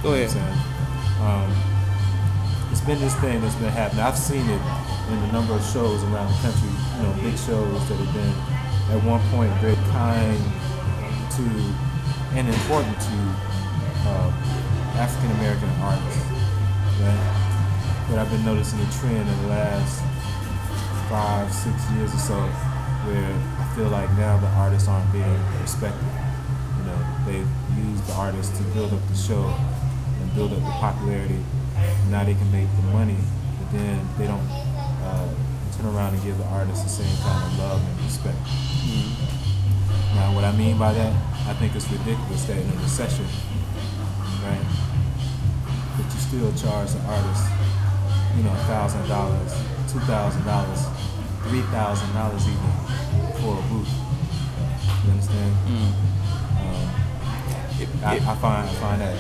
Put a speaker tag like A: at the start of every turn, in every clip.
A: Go ahead.
B: You know what I'm saying? It's been this thing that's been happening. I've seen it in a number of shows around the country, big shows that have been at one point very kind to and important to African American artists. Right? But I've been noticing a trend in the last 5-6 years or so where I feel like now the artists aren't being respected. They've used the artists to build up the show and build up the popularity. Now they can make the money, but then they don't turn around and give the artists the same kind of love and respect. Mm-hmm. Now, what I mean by that, I think it's ridiculous that in a recession, right, that you still charge the artist, $1,000, $2,000, $3,000 even for a booth. You understand? Mm-hmm. I find that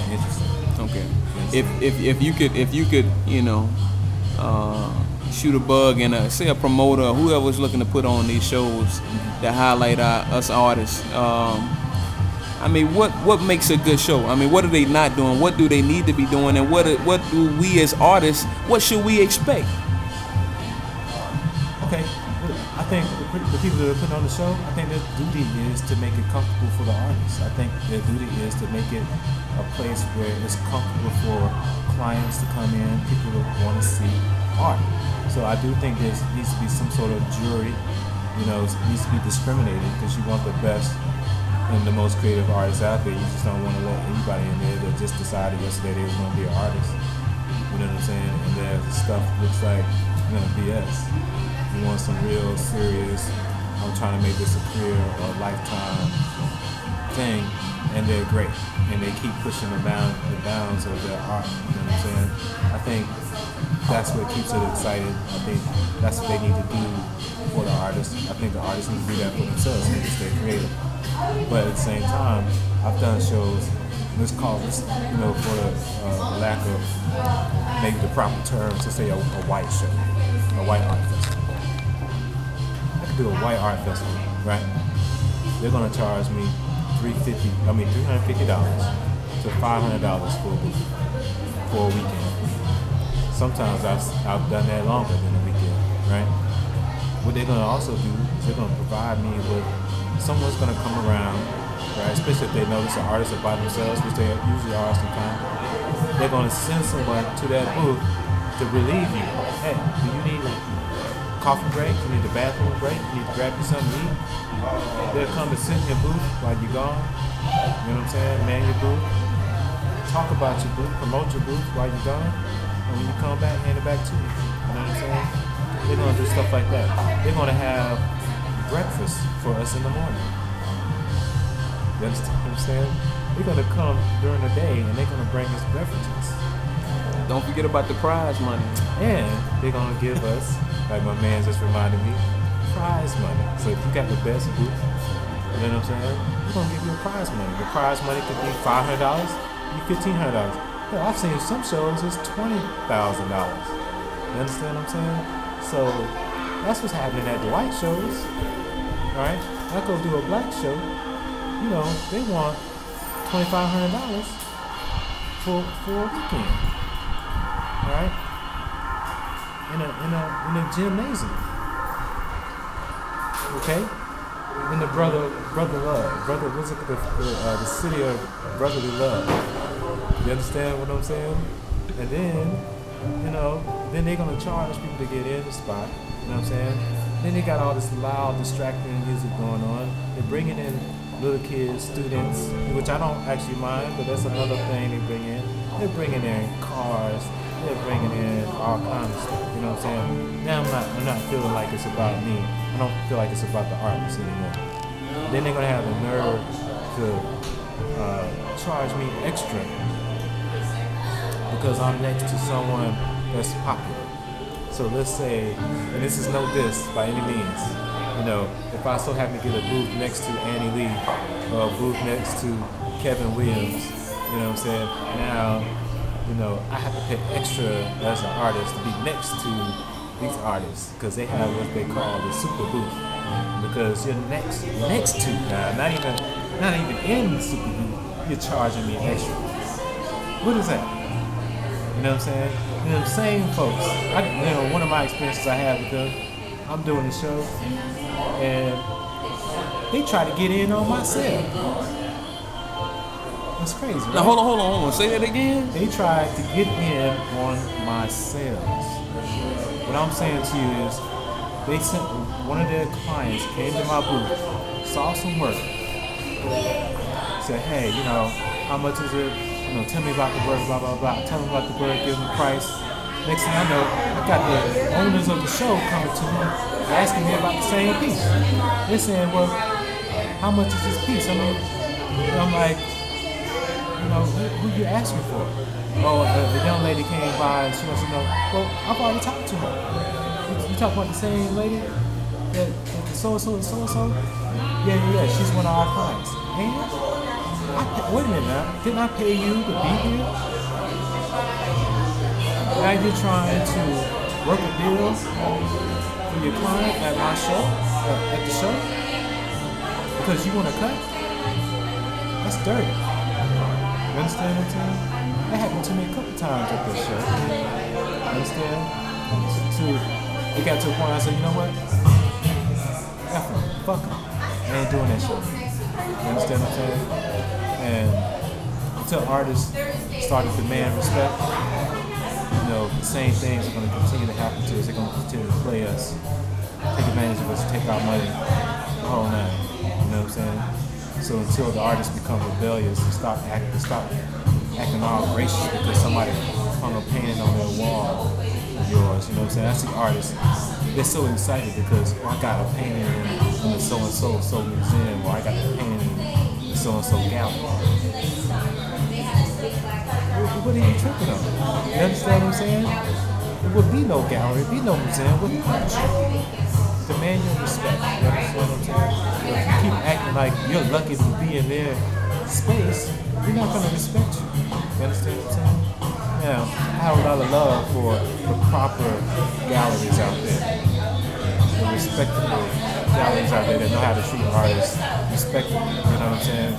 B: interesting.
A: Okay. If you could shoot a bug and say a promoter or whoever's looking to put on these shows that highlight us artists, what makes a good show? What are they not doing? What do they need to be doing? And what do we as artists? What should we expect?
B: Okay. I think the people that are putting on the show, I think their duty is to make it comfortable for the artists. I think their duty is to make it a place where it's comfortable for clients to come in, people that want to see art. So I do think there needs to be some sort of jury, it needs to be discriminated because you want the best and the most creative artists out there. You just don't want to let anybody in there that just decided yesterday they was going to be an artist. You know what I'm saying? And their stuff looks like BS. You want some real serious, I'm trying to make this a career or a lifetime thing, and they're great. And they keep pushing the bounds of their art, you know what I'm saying? I think that's what keeps it exciting. I think that's what they need to do for the artists. I think the artists need to do that for themselves, they need to stay creative. But at the same time, I've done shows, let's call this, for the lack of maybe the proper terms, to say a white show, a white art festival. Do a white art festival, right? They're gonna charge me $350 to $500 for a weekend. Sometimes I've done that longer than a weekend, right? What they're gonna also do is they're gonna provide me with someone's gonna come around, right? Especially if they notice the artists are by themselves, which they usually are sometimes. They're gonna send someone to that booth to relieve you. Hey, do you need coffee break? You need a bathroom break? You need to grab you something to eat? They'll come and sit in your booth while you're gone. You know what I'm saying? Man your booth. Talk about your booth. Promote your booth while you're gone. And when you come back, hand it back to you. You know what I'm saying? They're going to do stuff like that. They're going to have breakfast for us in the morning. You understand what I'm saying? They're going to come during the day and they're going to bring us beverages.
A: Don't forget about the prize money.
B: And they're going to give us, like my man just reminded me, prize money. So if you got the best booth, you know what I'm saying? We're going to give you a prize money. The prize money could be $500, $1,500. Hell, I've seen some shows it's $20,000. You understand what I'm saying? So that's what's happening at the white shows. Alright? I go do a black show. They want $2,500 for a weekend. Alright? In a gymnasium. Okay? In the brother love. What's it the city of brotherly love. You understand what I'm saying? And then, then they're gonna charge people to get in the spot. You know what I'm saying? Then they got all this loud, distracting music going on. They're bringing in little kids, students, which I don't actually mind, but that's another thing they bring in. They're bringing in cars. They're bringing in all kinds of stuff. You know what I'm saying? Now I'm not feeling like it's about me. I don't feel like it's about the artists anymore. Then they're gonna have the nerve to charge me extra because I'm next to someone that's popular. So let's say, and this is no diss by any means, if I so happen to get a booth next to Annie Lee or a booth next to Kevin Williams, you know what I'm saying? Now, I have to pay extra as an artist to be next to these artists because they have what they call the super booth. Because you're next to, not even in the super booth, you're charging me extra. What is that? You know what I'm saying? And them same folks. One of my experiences I had with them, I'm doing the show, and they try to get in on my sale. That's crazy, right?
A: Now hold on. Say that again.
B: They tried to get in on my sales. What I'm saying to you is, they sent one of their clients came to my booth, saw some work, said, hey, how much is it? Tell me about the work, blah, blah, blah. Tell them about the work, give them the price. Next thing I know, I got the owners of the show coming to me, asking me about the same piece. They're saying, well, how much is this piece? I'm like, who you asking for? Oh, the young lady came by and she wants to know, well, I've already talked to her. You talk about the same lady? That so-and-so and so-and-so? Yeah, she's one of our clients. And wait a minute now, didn't I pay you to be here? Now you're trying to work a deal for your client at my show, at the show? Because you want to cut? That's dirty. You understand what I'm saying? That happened to me a couple times at this show. You understand? It got to a point I said, you know what? F them. Fuck them. I ain't doing that shit. You understand what I'm saying? And until artists started to demand respect, the same things are going to continue to happen to us. They're going to continue to play us, take advantage of us, take our money, the whole nine. You know what I'm saying? So until the artists become rebellious and stop acting all gracious because somebody hung a painting on their wall of yours, you know what I'm saying? I see artists, they're so excited because I got a painting in the so-and-so museum, or I got a painting in the so-and-so gallery. What are you tripping on? You understand what I'm saying? There would be no gallery, there would be no museum, what art? Demand your respect. You understand what I'm saying? If you keep acting like you're lucky to be in their space, they're not going to respect you. You understand what I'm saying? Now, I have a lot of love for the proper galleries out there. The respectable galleries out there that know how to treat artists respectfully. You know what I'm saying?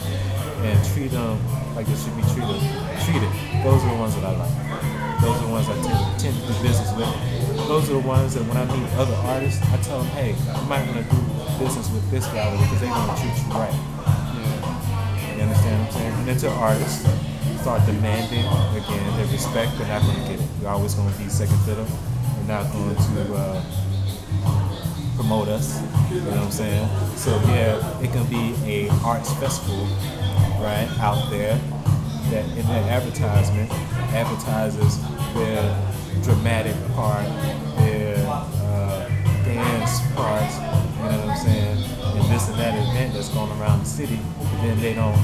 B: And treat them like they should be treated. Those are the ones that I like. Those are the ones I tend to do business with. Those are the ones that when I meet other artists, I tell them, hey, you might want to do business with this gallery because they're going to treat you right. You understand what I'm saying? And until artists start demanding, again, their respect, they're not going to get it. You're always going to be second fiddle. They're not going to promote us. You know what I'm saying? So yeah, it can be a arts festival, right, out there that in their advertisement advertises their dramatic part, their dance parts, you know what I'm saying, and this and that event that's going around the city, but then they don't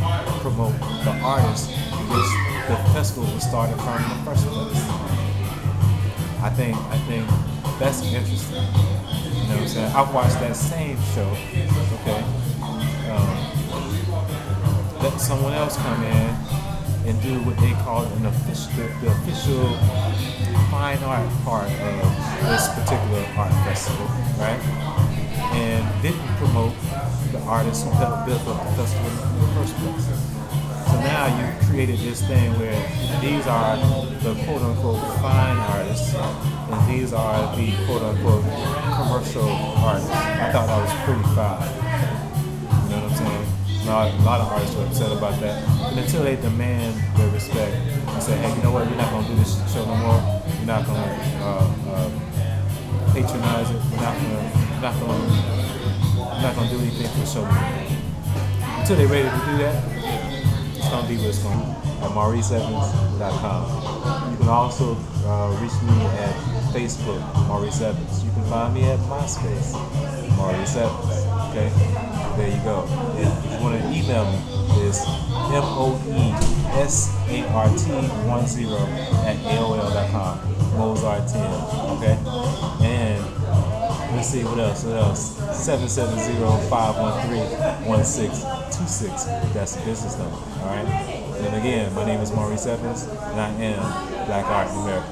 B: promote the artists which the festival was started from in the first place. I think that's interesting. You know what I'm saying? I've watched that same show, okay, let someone else come in and do what they call the official fine art part of this particular art festival, right? And didn't promote the artists who helped build up the festival in the first place. So now you've created this thing where these are the quote-unquote fine artists, and these are the quote-unquote commercial artists. I thought that was pretty fine. You know what I'm saying? Now, a lot of artists are upset about that. And until they demand their respect and say, hey, you know what, we're not going to do this show no more. We're not going to patronize it. We're not going to do anything for the show anymore. Until they're ready to do that, it's going to be what it's going to be at MauriceEvans.com. You can also reach me at Facebook, Maurice Evans. You can find me at MySpace, Maurice Evans. Okay? There you go. If you want to email me, it's moesart10@aol.com. Mozart10. Okay? And let's see what else. 770-513-1626. That's the business number. Alright? And again, my name is Maurice Evans, and I am Black Art in America.